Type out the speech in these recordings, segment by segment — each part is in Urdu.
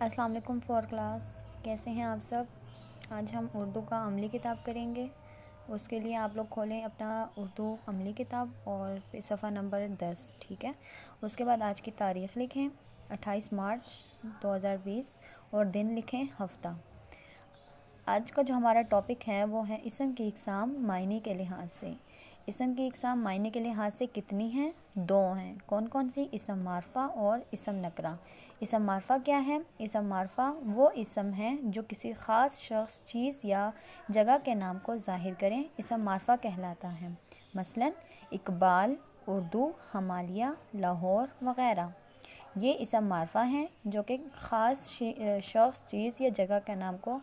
السلام علیکم فور کلاس، کیسے ہیں آپ سب؟ آج ہم اردو کا عملی کتاب کریں گے۔ اس کے لیے آپ لوگ کھولیں اپنا اردو عملی کتاب اور صفحہ نمبر 10، ٹھیک ہے۔ اس کے بعد آج کی تاریخ لکھیں 28 مارچ 2020 اور دن لکھیں ہفتہ۔ آج کا جو ہمارا ٹاپک ہے وہ ہے اسم کی اقسام معنی کے لحاظ سے۔ اسم کی اقسام معنی کے لحاظ سے کتنی ہیں؟ 2 ہیں۔ کون کون سی؟ اسم معرفہ اور اسم نکرہ۔ اسم معرفہ کیا ہے؟ اسم معرفہ وہ اسم ہے جو کسی خاص شخص، چیز یا جگہ کے نام کو ظاہر کریں، اسم معرفہ کہلاتا ہے۔ مثلا اقبال، اردو، ہمالیہ، لاہور وغیرہ۔ یہ اسم معرفہ ہیں جو کہ خاص شخص، چیز یا جگہ کے نام کو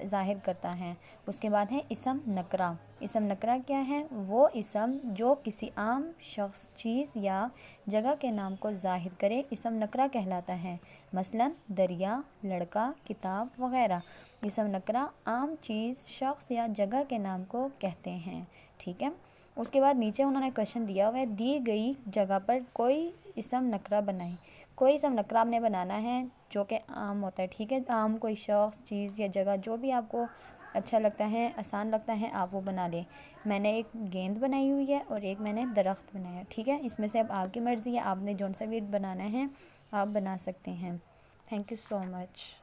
ظاہر کرتا ہے۔ اس کے بعد ہے اسم نکرہ۔ اسم نکرہ کیا ہے؟ وہ اسم جو کسی عام شخص، چیز یا جگہ کے نام کو ظاہر کرے، اسم نکرہ کہلاتا ہے۔ مثلا دریا، لڑکا، کتاب وغیرہ۔ اسم نکرہ عام چیز، شخص یا جگہ کے نام کو کہتے ہیں، ٹھیک ہے۔ اس کے بعد نیچے انہوں نے کویشچن دیا ہوا ہے، دی گئی جگہ پر کوئی اسم نکرہ بنائیں۔ کوئی اسم نکرہ آپ نے بنانا ہے جو کہ عام ہوتا ہے، ٹھیک ہے۔ عام کوئی شخص، چیز یا جگہ جو بھی آپ کو اچھا لگتا ہے، آسان لگتا ہے، آپ وہ بنا لیں۔ میں نے ایک گیند بنائی ہوئی ہے اور ایک میں نے درخت بنایا ہے، ٹھیک ہے۔ اس میں سے اب آپ کی مرضی ہے، آپ نے جون سا بھی بنانا ہے آپ بنا سکتے ہیں۔ Thank you so much.